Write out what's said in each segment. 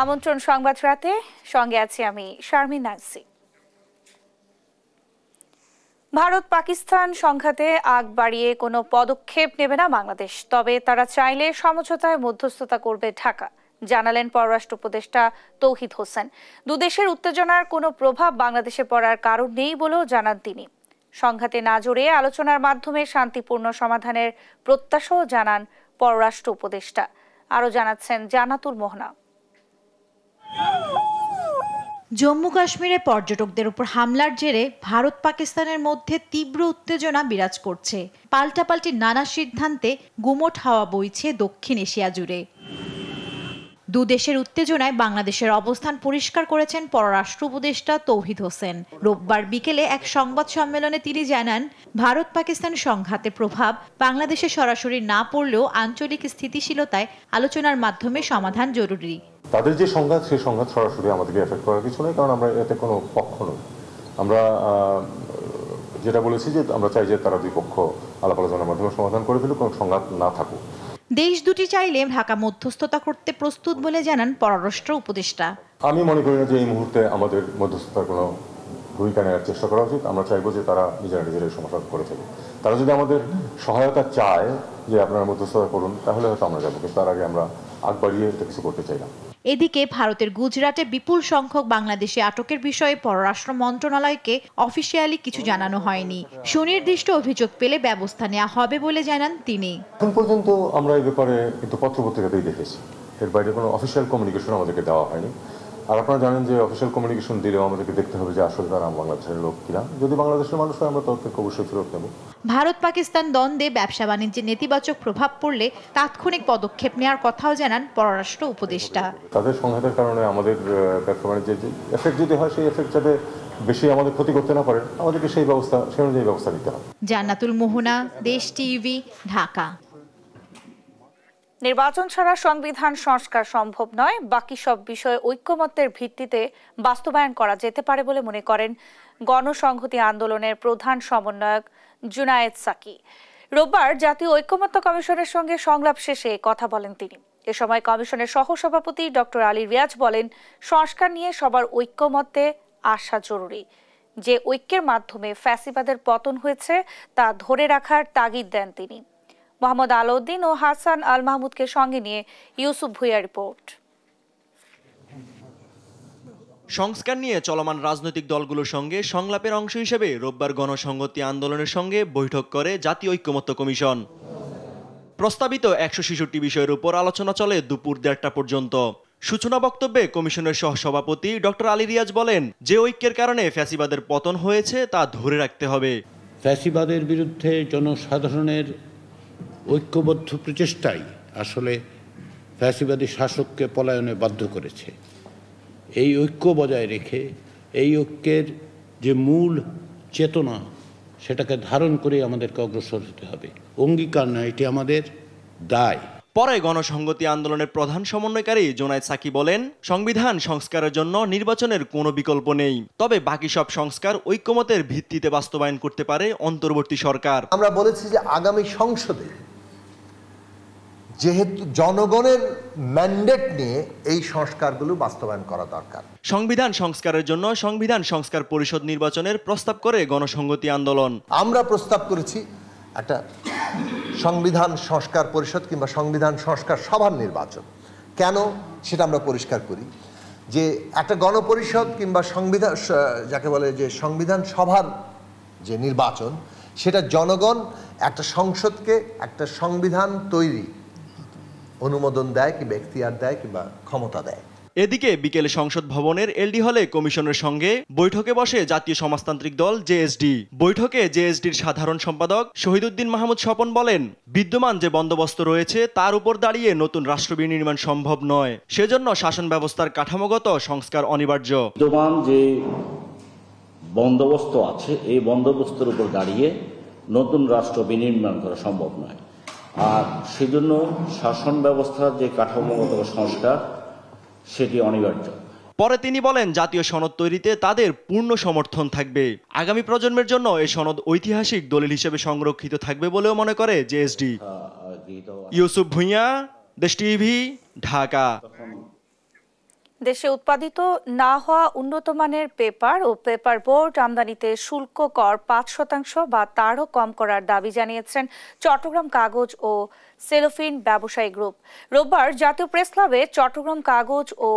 আমন্ত্রণ সংবাদ রাতে, সঙ্গে আছি আমি শারমিন নান্সি। ভারত পাকিস্তান সংঘাতে আগ বাড়িয়ে কোনো পদক্ষেপ নেবে না বাংলাদেশ, তবে তারা চাইলে সমঝোতায় মধ্যস্থতা করবে ঢাকা, জানালেন পররাষ্ট্র উপদেষ্টা তৌহিদ হোসেন। দুদেশের উত্তেজনার কোনো প্রভাব বাংলাদেশে পড়ার কারণ নেই বলেও জানান তিনি। সংঘাতে না জড়িয়ে আলোচনার মাধ্যমে শান্তিপূর্ণ সমাধানের প্রত্যাশাও জানান পররাষ্ট্র উপদেষ্টা। আরও জানাচ্ছেন জান্নাতুল মোহনা। জম্মু কাশ্মীরে পর্যটকদের উপর হামলার জেরে ভারত পাকিস্তানের মধ্যে তীব্র উত্তেজনা বিরাজ করছে। পাল্টাপাল্টি নানা সিদ্ধান্তে গুমোট হাওয়া বইছে দক্ষিণ এশিয়া জুড়ে। দুদেশের উত্তেজনায় বাংলাদেশের অবস্থান পরিষ্কার করেছেন পররাষ্ট্র উপদেষ্টা তৌহিদ হোসেন। রোববার বিকেলে এক সংবাদ সম্মেলনে তিনি জানান, ভারত পাকিস্তান সংঘাতের প্রভাব বাংলাদেশে সরাসরি না পড়লেও আঞ্চলিক স্থিতিশীলতায় আলোচনার মাধ্যমে সমাধান জরুরি। তাদের যে সংঘাত, সেই সংঘাত সরাসরি আমাদেরকে এফেক্ট করার কিছু নেই, কারণ আমরা এতে কোনো পক্ষ নই। আমরা যেটা বলেছি যে আমরা চাই যে তারা দুই পক্ষ আলাপ আলোচনার মাধ্যমে সমাধান করে ফেলুক, কোনো সংঘাত না থাকুক। দেশ দুটি চাইলে ঢাকা মধ্যস্থতা করতে প্রস্তুত বলে জানান পররাষ্ট্র উপদেষ্টা। আমি মনে করি না যে এই মুহূর্তে আমাদের মধ্যস্থতার কোনো ভূমিকা নেওয়ার চেষ্টা করা উচিত। আমরা চাইবো যে তারা নিজেরাই সমস্যা করে ফেলে। তারা যদি আমাদের সহায়তা চায় যে আপনারা মধ্যস্থতা করুন, তাহলে হয়তো আমরা যাবো, কিন্তু তার আগে আমরা আগ বাড়িয়ে এটা কিছু করতে চাই না। এদিকে ভারতের গুজরাটে বিপুল সংখ্যক বাংলাদেশি আটকের বিষয়ে পররাষ্ট্র মন্ত্রণালয়কে অফিসিয়ালি কিছু জানানো হয়নি। সুনির্দিষ্ট অভিযোগ পেলে ব্যবস্থা নেওয়া হবে বলে জানান তিনি। এখন পর্যন্ত আমরা এই ব্যাপারে কিন্তু পত্রপত্রিকাতেই দেখেছি, এর বাইরে কোনো অফিসিয়াল কমিউনিকেশন আমাদেরকে দেওয়া হয়নি। আর আপনারা জানেন যে অফিসিয়াল কমিউনিকেশন দিলেও আমাদেরকে দেখতে হবে যে আসলে তারা বাংলাদেশের লোক কিনা। যদি বাংলাদেশের মানুষ হয়, আমরা তথ্যকে অবশ্যই ফেরত নেব। ভারত পাকিস্তান দ্বন্দ্বে ব্যবসা বাণিজ্যে নেতিবাচক প্রভাব পড়লে তাৎক্ষণিক পদক্ষেপ নেওয়ার কথাও জানান পররাষ্ট্র উপদেষ্টা। তাদের সংঘাতের কারণে আমাদের ব্যবসা বাণিজ্যের যে এফেক্ট যদি হয়, সেই এফেক্ট যাতে বেশি আমাদের ক্ষতি করতে না পারে, আমাদেরকে সেই অনুযায়ী ব্যবস্থা নিতে হবে। জান্নাতুল মোহনা, দেশ টিভি, ঢাকা। নির্বাচন ছাড়া সংবিধান সংস্কার সম্ভব নয়, বাকি সব বিষয়ে ঐক্যমত্যের ভিত্তিতে বাস্তবায়ন করা যেতে পারে বলে মনে করেন গণসংহতি আন্দোলনের প্রধান সমন্বয়ক জুনায়েদ সাকি। রোববার জাতীয় ঐক্যমত্য কমিশনের সঙ্গে সংলাপ শেষে কথা বলেন তিনি। এ সময় কমিশনের সহসভাপতি ডক্টর আলী রিয়াজ বলেন, সংস্কার নিয়ে সবার ঐক্যমত্যে আসা জরুরি। যে ঐক্যের মাধ্যমে ফ্যাসিবাদের পতন হয়েছে তা ধরে রাখার তাগিদ দেন তিনি। মোহাম্মদ আলাউদ্দিন ও হাসান আল মাহমুদকে সঙ্গে নিয়ে ইউসুফ ভুইয়া রিপোর্ট। সংস্কার নিয়ে চলমান রাজনৈতিক দলগুলোর সঙ্গে সংলাপের অংশ হিসেবে রোববার গণসংহতি আন্দোলনের সঙ্গে বৈঠক করে জাতীয় ঐক্যমত্য কমিশন। প্রস্তাবিত 166 বিষয়ের উপর আলোচনা চলে দুপুর 1:30টা পর্যন্ত। সূচনা বক্তব্যে কমিশনের সহসভাপতি ডক্টর আলী রিয়াজ বলেন, যে ঐক্যের কারণে ফ্যাসিবাদের পতন হয়েছে তা ধরে রাখতে হবে। ফ্যাসিবাদের বিরুদ্ধে জনসাধারণের ঐক্যবদ্ধ প্রচেষ্টাই আসলে ফ্যাসিবাদী শাসককে পলায়নে বাধ্য করেছে। এই ঐক্য বজায় রেখে এই ঐক্যের যে মূল চেতনা, সেটাকে ধারণ করে আমাদেরকে অগ্রসর হতে হবে। অঙ্গীকার নয়, এটি আমাদের দায়। পরে গণসংহতি আন্দোলনের প্রধান সমন্বয়কারী জুনায়েদ সাকি বলেন, সংবিধান সংস্কারের জন্য নির্বাচনের কোনো বিকল্প নেই, তবে বাকি সব সংস্কার ঐক্যমতের ভিত্তিতে বাস্তবায়ন করতে পারে অন্তর্বর্তী সরকার। আমরা বলেছি যে আগামী সংসদে যেহেতু জনগণের ম্যান্ডেট নিয়ে এই সংস্কারগুলো বাস্তবায়ন করা দরকার। সংবিধান সংস্কারের জন্য সংবিধান সংস্কার পরিষদ নির্বাচনের প্রস্তাব করে গণসংহতি আন্দোলন। আমরা প্রস্তাব করেছি একটা সংবিধান সংস্কার পরিষদ কিংবা সংবিধান সংস্কার সভার নির্বাচন। কেন সেটা আমরা পরিষ্কার করি যে একটা গণপরিষদ কিংবা সংবিধান, যাকে বলে যে সংবিধান সভার যে নির্বাচন, সেটা জনগণ একটা সংসদকে একটা সংবিধান তৈরি অনুমোদন দেয় কিংবা এখতিয়ার দেয় কিংবা ক্ষমতা দেয়। এদিকে বিকেলে সংসদ ভবনের এলডি হলে কমিশনের সঙ্গে বৈঠকে বসে জাতীয় সমাজতান্ত্রিক দল জেএসডি। বৈঠকে জেএসডির সাধারণ সম্পাদক শহীদুদ্দিন মাহমুদ স্বপন বলেন, বিদ্যমান যে বন্দোবস্ত রয়েছে তার উপর দাঁড়িয়ে নতুন রাষ্ট্র বিনির্মাণ সম্ভব নয়, সেজন্য শাসন ব্যবস্থার কাঠামোগত সংস্কার অনিবার্য। বিদ্যমান যে বন্দোবস্ত আছে, এই বন্দোবস্তের উপর দাঁড়িয়ে নতুন রাষ্ট্র বিনির্মাণ করা সম্ভব নয়, আর সেজন্য শাসন ব্যবস্থার যে কাঠামোগত সংস্কার সেটি অনিবার্য। পরে তিনি বলেন, জাতীয় সনদ তৈরিতে তাদের পূর্ণ সমর্থন থাকবে। আগামী প্রজন্মের জন্য এই সনদ ঐতিহাসিক দলিল হিসেবে সংরক্ষিত থাকবে বলেও মনে করে জেএসডি। ইউসুফ ভুইয়া, দেশ টিভি, ঢাকা। দেশে উৎপাদিত না হওয়া উন্নত মানের পেপার ও পেপার বোর্ড আমদানিতে শুল্ক কর 5% বা তারও কম করার দাবি জানিয়েছেন চট্টগ্রাম কাগজ ও সেলোফিন ব্যবসায়ী গ্রুপ। রোববার জাতীয় প্রেস ক্লাবে চট্টগ্রাম কাগজ ও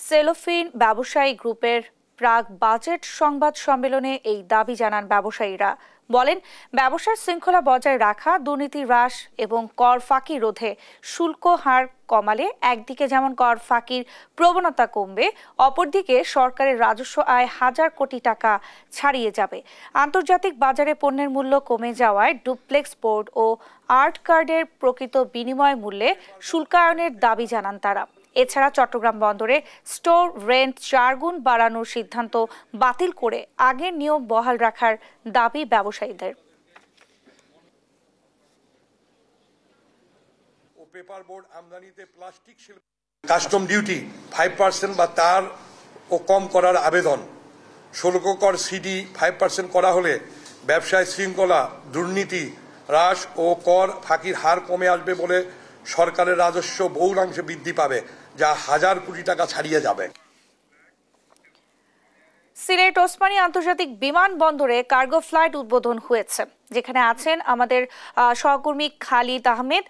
সেলোফিন ব্যবসায়ী গ্রুপের প্রাক বাজেট সংবাদ সম্মেলনে এই দাবি জানান ব্যবসায়ীরা। বলেন, ব্যবসার শৃঙ্খলা বজায় রাখা, দুর্নীতি হ্রাস এবং কর ফাঁকি রোধে শুল্ক হার কমালে একদিকে যেমন কর ফাঁকির প্রবণতা কমবে, অপরদিকে সরকারের রাজস্ব আয় হাজার কোটি টাকা ছাড়িয়ে যাবে। আন্তর্জাতিক বাজারে পণ্যের মূল্য কমে যাওয়ায় ডুপ্লেক্স বোর্ড ও আর্ট কার্ডের প্রকৃত বিনিময় মূল্যে শুল্কায়নের দাবি জানান তারা। এছাড়া চট্টগ্রাম বন্দরে স্টোর রেন্ট 4 গুণ বাড়ানোর সিদ্ধান্ত বাতিল করে আগের নিয়ম বহাল রাখার দাবি ব্যবসায়ীদের। পেপার বোর্ড আমদানিতে প্লাস্টিক শিল্প কাস্টম ডিউটি 5% বা তার ও কম করার আবেদন, শুল্ক কর সিডি 5% করা হলে ব্যবসায় শৃঙ্খলা, দুর্নীতি হ্রাস ও কর ফাঁকির হার কমে আসবে বলে সরকারের রাজস্ব বহুলাংশে বৃদ্ধি পাবে, যা হাজার কোটি টাকা ছাড়িয়ে যাবে। সিলেট ওসমানী আন্তর্জাতিক বিমানবন্দরে কার্গো ফ্লাইট উদ্বোধন হয়েছে, যেখানে আছেন আমাদের সহকর্মী খালিদ আহমেদ।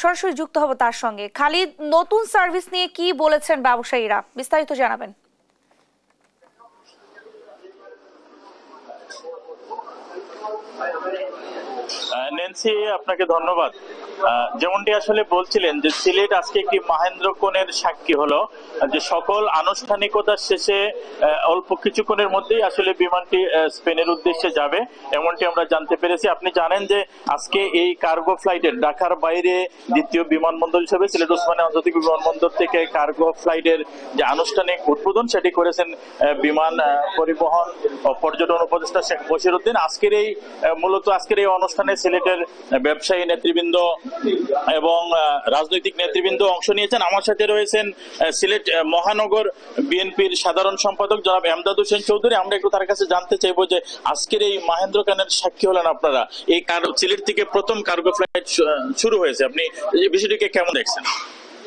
সরাসরি যুক্ত হব তার সঙ্গে। খালিদ, নতুন সার্ভিস নিয়ে কি বলেছেন ব্যবসায়ীরা, বিস্তারিত জানাবেন। ন্যান্সি, আপনাকে ধন্যবাদ। যেমনটি আসলে বলছিলেন যে সিলেট আজকে একটি মহেন্দ্র কোণের সাক্ষী হলো, যে সকল আনুষ্ঠানিকতার শেষে অল্প কিছুক্ষণের মধ্যেই আসলে বিমানটি স্পেনের উদ্দেশ্যে যাবে, এমনটি আমরা জানতে পেরেছি। আপনি জানেন যে আজকে এই কার্গো ফ্লাইটের ঢাকার বাইরে দ্বিতীয় বিমানবন্দর হিসেবে সিলেট ওসমানী আন্তর্জাতিক বিমানবন্দর থেকে কার্গো ফ্লাইটের যে আনুষ্ঠানিক উদ্বোধন সেটি করেছেন বিমান পরিবহন ও পর্যটন উপদেষ্টা শেখ বশিরউদ্দিন। মূলত আজকের এই অনুষ্ঠানে সিলেটের ব্যবসায়ী নেতৃবৃন্দ এবং রাজনৈতিক নেতৃবৃন্দ অংশ নিয়েছেন। আমার সাথে রয়েছেন সিলেট মহানগর বিএনপির সাধারণ সম্পাদক জনাব এমদাদ হোসেন চৌধুরী। আমরা একটু তার কাছে জানতে চাইবো যে আজকের এই মহেন্দ্র কানের সাক্ষী হলেন আপনারা, এই সিলেট থেকে প্রথম কার্গো ফ্লাইট শুরু হয়েছে, আপনি এই বিষয়টিকে কেমন দেখছেন?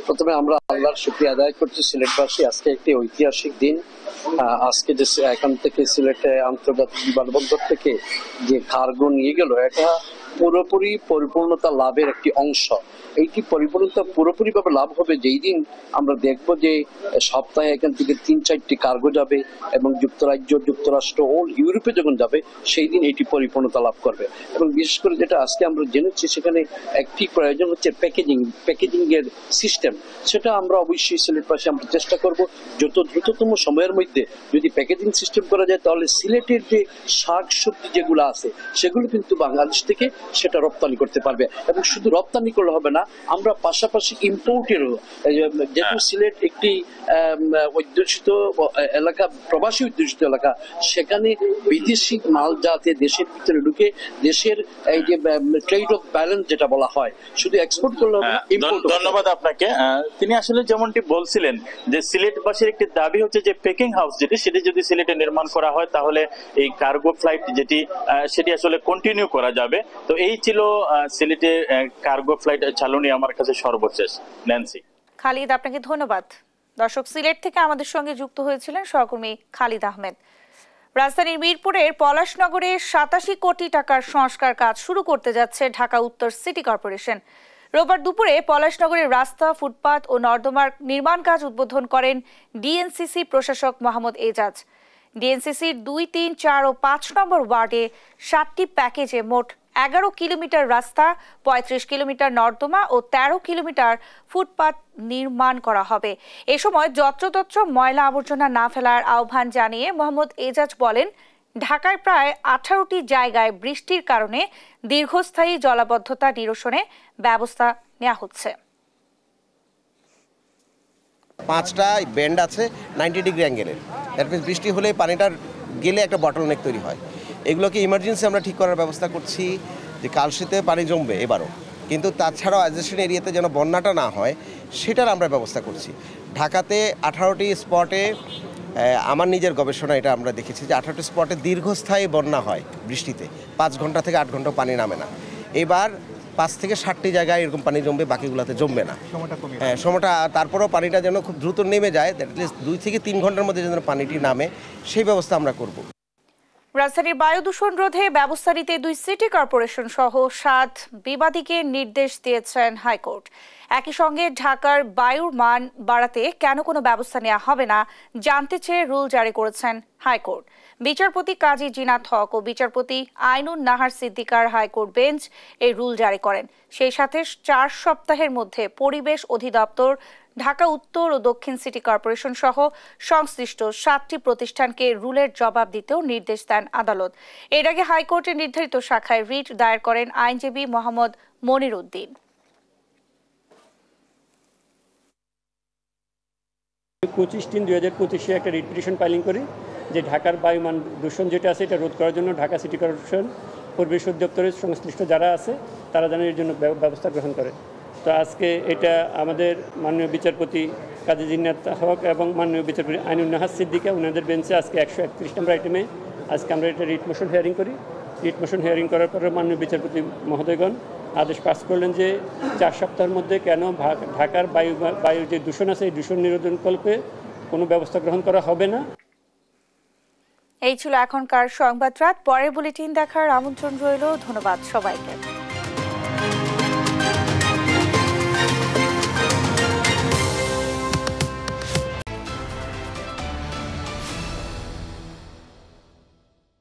প্রথমে আমরা আল্লাহর শুকরিয়া আদায় করছি সিলেটবাসী, আজকে একটি ঐতিহাসিক দিন। আজকে যে এখান থেকে সিলেটে আন্তর্জাতিক বিমানবন্দর থেকে যে কার্গো নিয়ে গেল, এটা পুরোপুরি পরিপূর্ণতা লাভের একটি অংশ। এইটি পরিপূর্ণতা পুরোপুরিভাবে লাভ হবে যেই দিন আমরা দেখব যে সপ্তাহে এখান থেকে 3-4টি কার্গো যাবে এবং যুক্তরাজ্য, যুক্তরাষ্ট্র ও ইউরোপে যখন যাবে সেই দিন এটি পরিপূর্ণতা লাভ করবে। এবং বিশেষ করে যেটা আজকে আমরা জেনেছি, সেখানে একটি প্রয়োজন হচ্ছে প্যাকেজিং এর সিস্টেম। সেটা আমরা অবশ্যই সিলেটবাসী আমরা চেষ্টা করব যত দ্রুততম সময়ের মধ্যে যদি প্যাকেজিং সিস্টেম করা যায়, তাহলে সিলেটের যে শাক সবজি যেগুলো আছে সেগুলো কিন্তু বাংলাদেশ থেকে সেটা রপ্তানি করতে পারবে। এবং শুধু রপ্তানি করলে হবে না, আমরা পাশাপাশি ইম্পোর্টেরও, যেহেতু সিলেট একটি অধ্যুষিত এলাকা, প্রবাসী অধ্যুষিত এলাকা, সেখানে বিদেশি মাল যাতে দেশের ভিতরে ঢুকে দেশের এই যে ট্রেড অফ ব্যালেন্স যেটা বলা হয়, শুধু এক্সপোর্ট করলে হবে না, ইম্পোর্ট। ধন্যবাদ আপনাকে। তিনি আসলে যেমনটি বলছিলেন যে সিলেটবাসীর একটি দাবি হচ্ছে যে প্যাকিং হাউস সেটি যদি সিলেটে নির্মাণ করা হয় তাহলে এই কার্গো ফ্লাইট সেটি আসলে কন্টিনিউ করা যাবে। তো এই ছিল সিলেটে কার্গো ফ্লাইট চালনী আমার কাছে সর্বশেষ। ন্যান্সি। খালিদ, আপনাকে ধন্যবাদ। দর্শক, সিলেট থেকে আমাদের সঙ্গে যুক্ত হয়েছিলেন সহকর্মী খালিদ আহমেদ। রাজধানীর মিরপুরের পলাশনগরে 87 কোটি টাকার সংস্কার কাজ শুরু করতে যাচ্ছে ঢাকা উত্তর সিটি কর্পোরেশন। রোববার দুপুরে পলাশনগরের রাস্তা, ফুটপাত ও নর্দমার নির্মাণ কাজ উদ্বোধন করেন ডিএনসিসি প্রশাসক মোহাম্মদ এজাজ। ডিএনসিসির 2, 3, 4 ও 5 নম্বর ওয়ার্ডে 7টি প্যাকেজে মোট 11 কিলোমিটার রাস্তা, 35 কিলোমিটার নর্দমা ও 13 কিলোমিটার ফুটপাত নির্মাণ করা হবে। এ সময় যত্রতত্র ময়লা আবর্জনা না ফেলার আহ্বান জানিয়ে মোহাম্মদ এজাজ বলেন, ঢাকায় প্রায় 18টি জায়গায় বৃষ্টির কারণে দীর্ঘস্থায়ী জলাবদ্ধতা নিরসনে ব্যবস্থা নেওয়া হচ্ছে। 5টা বেন্ড আছে 90 ডিগ্রি অ্যাঙ্গেলের, দ্যাট মিনস বৃষ্টি হলে পানিটার গেলে একটা বটলনেক তৈরি হয়। এগুলোকে ইমার্জেন্সি আমরা ঠিক করার ব্যবস্থা করছি, যে কালশীতে পানি জমবে এবারও, কিন্তু তাছাড়াও অ্যাডজেস্টেন্ট এরিয়াতে যেন বন্যাটা না হয় সেটার আমরা ব্যবস্থা করছি। ঢাকাতে 18টি স্পটে, আমার নিজের গবেষণা এটা আমরা দেখেছি যে 18টি স্পটে দীর্ঘস্থায়ী বন্যা হয় বৃষ্টিতে, 5 ঘন্টা থেকে 8 ঘন্টা পানি নামে না। এবার 5 থেকে 7টি জায়গায় এরকম পানি জমবে, বাকিগুলোতে জমবে না। সময়টা তারপরেও পানিটা যেন খুব দ্রুত নেমে যায়, অ্যাটলিস্ট 2 থেকে 3 ঘন্টার মধ্যে যেন পানিটি নামে, সেই ব্যবস্থা আমরা করব। রাজধানীর বায়ু দূষণ রোধে ব্যবস্থা নিতে 2 সিটি কর্পোরেশন সহ 7 বিবাদীকে নির্দেশ দিয়েছেন হাইকোর্ট। একই সঙ্গে ঢাকার বায়ুর মান বাড়াতে কেন কোনো ব্যবস্থা নেওয়া হবে না জানতে চেয়ে রুল জারি করেছেন হাইকোর্ট। বিচারপতি কাজী জিনাত হক ও বিচারপতি আইনুন নাহার সিদ্দিকার হাইকোর্ট বেঞ্চ এই রুল জারি করেন। সেই সাথে 4 সপ্তাহের মধ্যে পরিবেশ অধিদপ্তর, ঢাকা উত্তর ও দক্ষিণ সিটি কর্পোরেশন সহ সংশ্লিষ্ট 7টি প্রতিষ্ঠানকে রুলের জবাব দিতেও নির্দেশ দেন আদালত। এর আগে হাইকোর্টের নির্ধারিত শাখায় রিট দায়ের করেন আইনজীবী মোহাম্মদ মনির উদ্দিন। 25/3/2025 একটা রিট পিটিশন ফাইলিং করি যে ঢাকার বায়ুমান দূষণ যেটা আছে এটা রোধ করার জন্য ঢাকা সিটি কর্পোরেশন, পরিবেশ অধিদপ্তরের সংশ্লিষ্ট যারা আছে তারা যেন এর জন্য ব্যবস্থা গ্রহণ করে। তো আজকে এটা আমাদের মাননীয় বিচারপতি কাজী জিনাত হক এবং মাননীয় বিচারপতি আইনুন নাহার সিদ্দিকা ওনাদের বেঞ্চে আজকে 131 নম্বর আইটেমে আজকে আমরা এটা রিট মোশন হিয়ারিং করি। রিট মোশন হিয়ারিং করার পরে মাননীয় বিচারপতি মহোদয়গণ আদেশ পাস করলেন যে 4 সপ্তাহের মধ্যে কেন ঢাকার বায়ুর যে দূষণ আছে এই দূষণ নিরোধনকল্পে কোনো ব্যবস্থা গ্রহণ করা হবে না। এই ছিল এখনকার সংবাদ রাত। পরের বুলেটিন দেখার আমন্ত্রণ রইল। ধন্যবাদ সবাইকে।